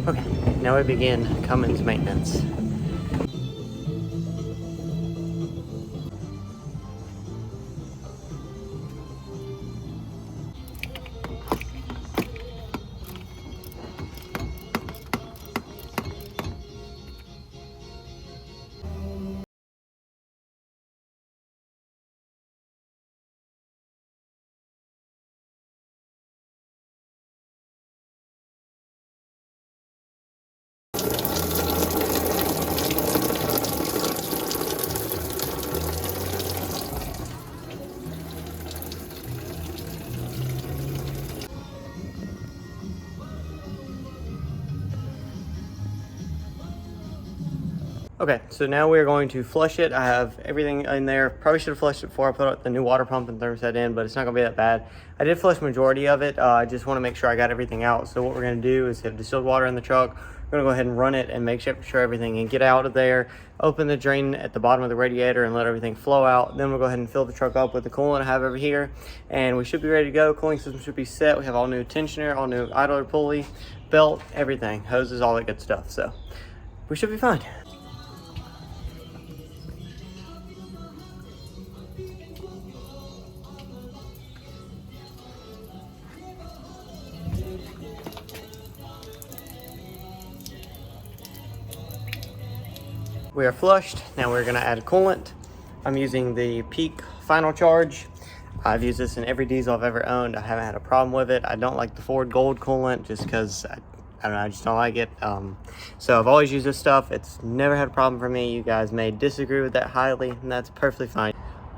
Okay, now we begin Cummins maintenance. Okay, so now we're going to flush it. I have everything in there. Probably should have flushed it before I put the new water pump and thermostat in, but it's not gonna be that bad. I did flush majority of it. I just wanna make sure I got everything out. So what we're gonna do is have distilled water in the truck. We're gonna go ahead and run it and make sure everything can get out of there. Open the drain at the bottom of the radiator and let everything flow out. Then we'll go ahead and fill the truck up with the coolant I have over here. And we should be ready to go. Cooling system should be set. We have all new tensioner, all new idler pulley, belt, everything, hoses, all that good stuff. So we should be fine. We are flushed. Now we're gonna add coolant. I'm using the Peak Final Charge. I've used this in every diesel I've ever owned. I haven't had a problem with it. I don't like the Ford Gold coolant just because I don't know, I just don't like it. So I've always used this stuff. It's never had a problem for me. You guys may disagree with that highly, and that's perfectly fine.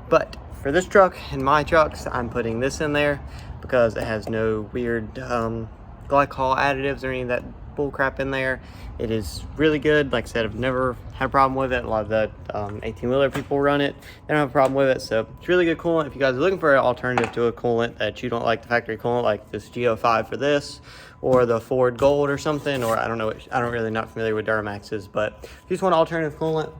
But for this truck and my trucks, I'm putting this in there because it has no weird glycol additives or any of that bull crap in there. It is really good. Like I said, I've never had a problem with it. A lot of the 18-wheeler people run it. They don't have a problem with it. So it's really good coolant. If you guys are looking for an alternative to a coolant that you don't like, the factory coolant, like this Go5 for this, or the Ford Gold or something, or I don't know, I don't really not familiar with Duramax's, but if you just want alternative coolant,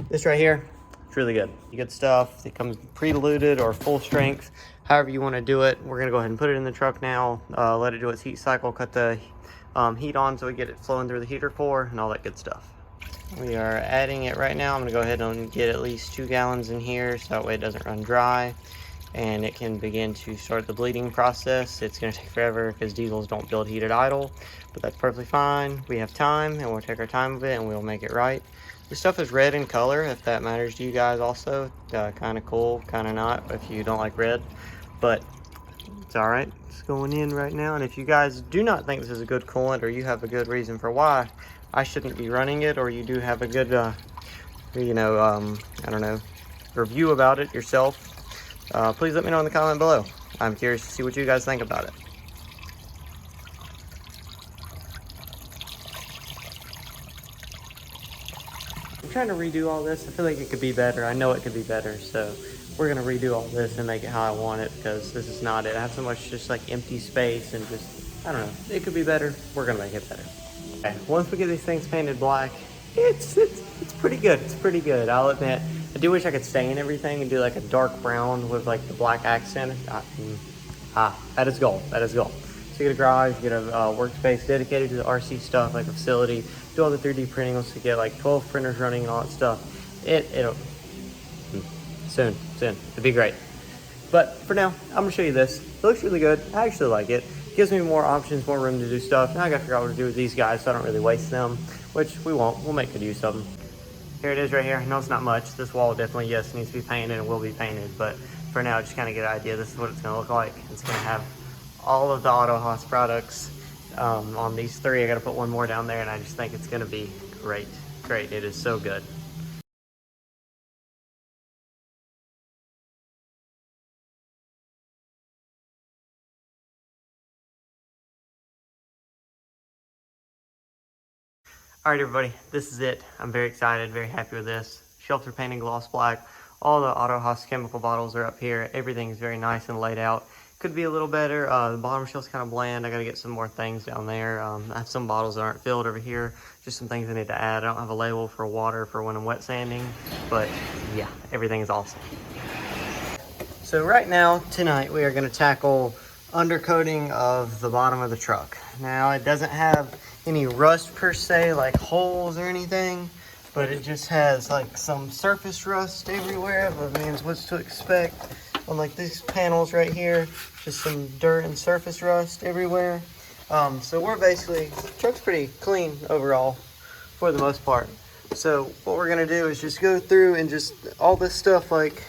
this right here, it's really good. Good stuff. It comes pre-diluted or full strength, however you want to do it. We're gonna go ahead and put it in the truck now, let it do its heat cycle, cut the heat on so we get it flowing through the heater core and all that good stuff. We are adding it right now. I'm gonna go ahead and get at least 2 gallons in here so that way it doesn't run dry and it can begin to start the bleeding process. It's gonna take forever because diesels don't build heat at idle, but that's perfectly fine. We have time and we'll take our time with it and we'll make it right. This stuff is red in color if that matters to you guys also. Kind of cool, kind of not if you don't like red, but it's all right. It's going in right now. And if you guys do not think this is a good coolant or you have a good reason for why I shouldn't be running it, or you do have a good, I don't know, review about it yourself, please let me know in the comment below. I'm curious to see what you guys think about it. I'm trying to redo all this. I feel like it could be better. I know it could be better, so we're gonna redo all this and make it how I want it because this is not it. I have so much just like empty space and just, I don't know, it could be better. We're gonna make it better. Okay, once we get these things painted black, it's pretty good. It's pretty good, I'll admit. I do wish I could stain everything and do like a dark brown with like the black accent. That is gold, that is gold. So you get a garage, you get a workspace dedicated to the RC stuff, like a facility, do all the 3D printing, so you get like 12 printers running and all that stuff. It'll soon, it'll be great. But for now, I'm gonna show you this. It looks really good, I actually like it. Gives me more options, more room to do stuff. Now I gotta figure out what to do with these guys so I don't really waste them, which we won't, we'll make good use of them. Here it is right here. No, it's not much. This wall definitely, yes, needs to be painted and will be painted, but for now, just kind of get an idea. This is what it's gonna look like. It's gonna have all of the Auto Haus products on these 3. I gotta put one more down there and I just think it's gonna be great. Great, it is so good. All right, everybody, this is it. I'm very excited, very happy with this. Shelves are painted gloss black. All the Auto Haus chemical bottles are up here. Everything is very nice and laid out. Could be a little better. The bottom shelf's kind of bland. I gotta get some more things down there. I have some bottles that aren't filled over here. Just some things I need to add. I don't have a label for water for when I'm wet sanding, but yeah, everything is awesome. So right now, tonight, we are gonna tackle undercoating of the bottom of the truck. Now it doesn't have any rust per se, like holes or anything, but it just has like some surface rust everywhere. That means what's to expect on like these panels right here, just some dirt and surface rust everywhere. So we're basically, the truck's pretty clean overall for the most part. So what we're gonna do is just go through and just all this stuff, like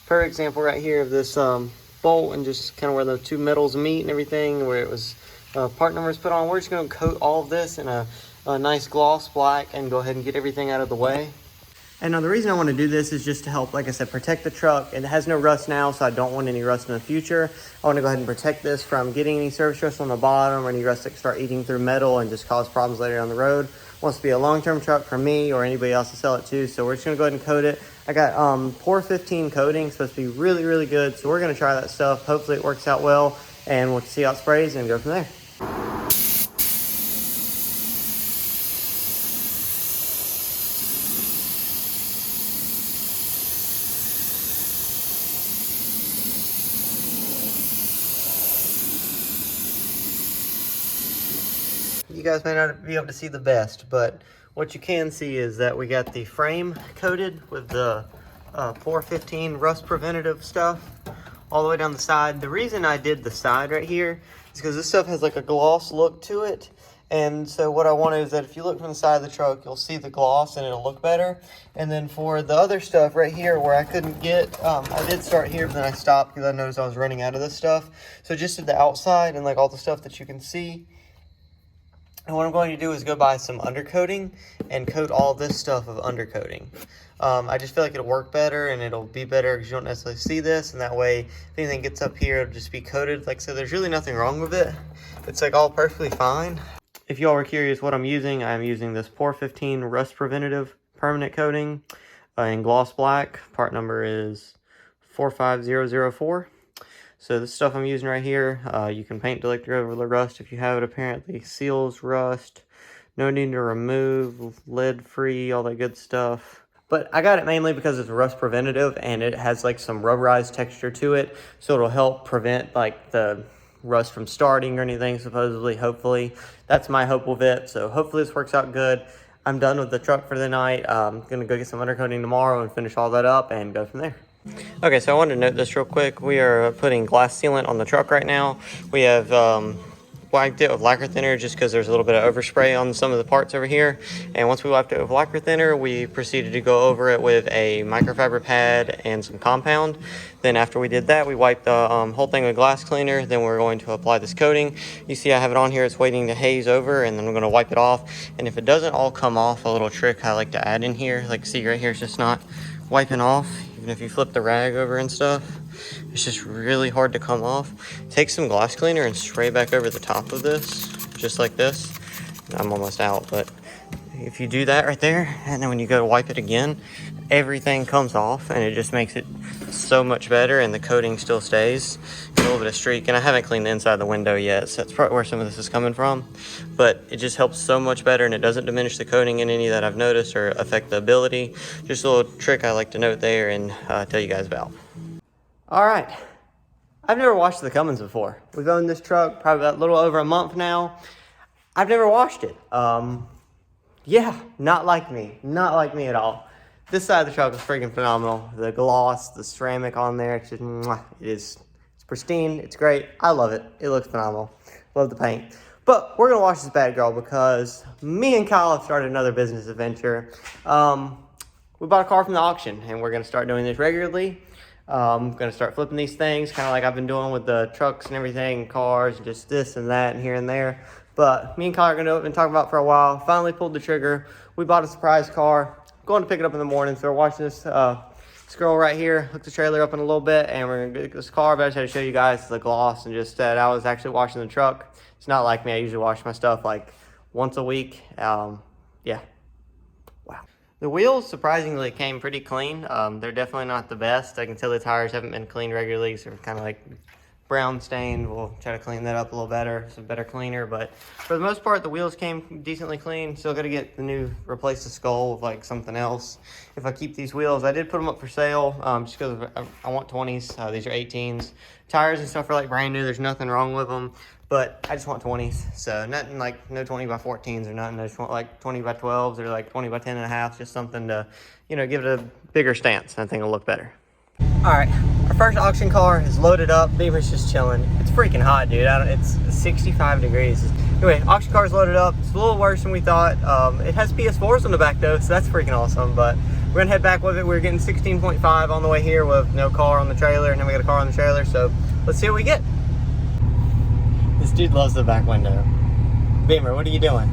for example right here of this bolt, and just kind of where the two metals meet and everything, where it was part numbers put on. We're just going to coat all of this in a nice gloss black and go ahead and get everything out of the way. And now the reason I want to do this is just to help, like I said, protect the truck. It has no rust now, so I don't want any rust in the future. I want to go ahead and protect this from getting any surface rust on the bottom or any rust that start eating through metal and just cause problems later down the road. It wants to be a long-term truck for me or anybody else to sell it to, so we're just going to go ahead and coat it. I got Pour 15 coating, supposed to be really, really good, so we're going to try that stuff. Hopefully it works out well, and we'll see how it sprays and go from there. You guys may not be able to see the best, but what you can see is that we got the frame coated with the Pour 15 rust preventative stuff all the way down the side. The reason I did the side right here is because this stuff has like a gloss look to it. And so what I wanted is that if you look from the side of the truck, you'll see the gloss and it'll look better. And then for the other stuff right here where I couldn't get, I did start here, but then I stopped because I noticed I was running out of this stuff. So just did the outside and like all the stuff that you can see. And what I'm going to do is go buy some undercoating and coat all this stuff of undercoating. I just feel like it'll work better and it'll be better because you don't necessarily see this, and that way if anything gets up here, it'll just be coated. Like I said, there's really nothing wrong with it. It's like all perfectly fine. If y'all were curious what I'm using this Pour 15 rust preventative permanent coating in gloss black. Part number is 45004. So this stuff I'm using right here, you can paint to over the rust if you have it. Apparently seals rust, no need to remove, lead free, all that good stuff. But I got it mainly because it's a rust preventative and it has like some rubberized texture to it, so it'll help prevent like the rust from starting or anything, supposedly, hopefully. That's my hope with it, so hopefully this works out good. I'm done with the truck for the night. I'm gonna go get some undercoating tomorrow and finish all that up and go from there. Okay, so I wanted to note this real quick. We are putting glass sealant on the truck right now. We have wiped it with lacquer thinner just because there's a little bit of overspray on some of the parts over here. And once we wiped it with lacquer thinner, we proceeded to go over it with a microfiber pad and some compound. Then after we did that, we wiped the whole thing with glass cleaner. Then we're going to apply this coating. You see I have it on here. It's waiting to haze over, and then I'm going to wipe it off. And if it doesn't all come off, a little trick I like to add in here. Like see right here, it's just not wiping off. Even if you flip the rag over and stuff, it's just really hard to come off. Take some glass cleaner and spray back over the top of this, just like this. I'm almost out, but if you do that right there, and then when you go to wipe it again, everything comes off, and it just makes it so much better, and the coating still stays. A little bit of streak, and I haven't cleaned the inside of the window yet, so that's probably where some of this is coming from. But it just helps so much better, and it doesn't diminish the coating in any that I've noticed or affect the ability. Just a little trick I like to note there and tell you guys about. All right, I've never washed the Cummins before. We've owned this truck probably about a little over a month now. I've never washed it. Yeah, not like me at all. This side of the truck is freaking phenomenal. The gloss, the ceramic on there, it's just, it's pristine, it's great. I love it. It looks phenomenal. Love the paint. But we're gonna wash this bad girl because me and Kyle have started another business adventure. We bought a car from the auction and we're gonna start doing this regularly. I'm gonna start flipping these things, kind of like I've been doing with the trucks and everything, cars, and just this and that and here and there. But me and Kyle are gonna do what we've been talking about for a while. Finally pulled the trigger. We bought a surprise car. Going to pick it up in the morning, so we're watching this girl right here. Hook the trailer up in a little bit, and we're gonna get this car. But I just had to show you guys the gloss and just that I was actually washing the truck. It's not like me. I usually wash my stuff like once a week. Yeah. Wow. The wheels surprisingly came pretty clean. They're definitely not the best. I can tell the tires haven't been cleaned regularly, so they're kind of like brown stained. We'll try to clean that up a little better. It's a better cleaner, but for the most part, the wheels came decently clean. Still got to get replace the skull with like something else. If I keep these wheels, I did put them up for sale just because I want 20s. These are 18s. Tires and stuff are like brand new. There's nothing wrong with them, but I just want 20s. So nothing like no 20 by 14s or nothing. I just want like 20 by 12s or like 20 by 10 and a half. Just something to, give it a bigger stance. I think it'll look better. All right, our first auction car is loaded up. Beamer's just chilling. It's freaking hot, dude. It's 65 degrees. Anyway, auction car's loaded up. It's a little worse than we thought. It has PS4s on the back though, so that's freaking awesome. But we're gonna head back with it. We're getting 16.5 on the way here with no car on the trailer, and then we got a car on the trailer. So let's see what we get. This dude loves the back window. Beamer, what are you doing?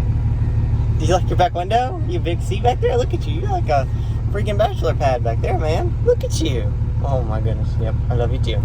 Do you like your back window? You big seat back there? Look at you. You're like a freaking bachelor pad back there, man. Look at you. Oh my goodness. Yep, I love you too.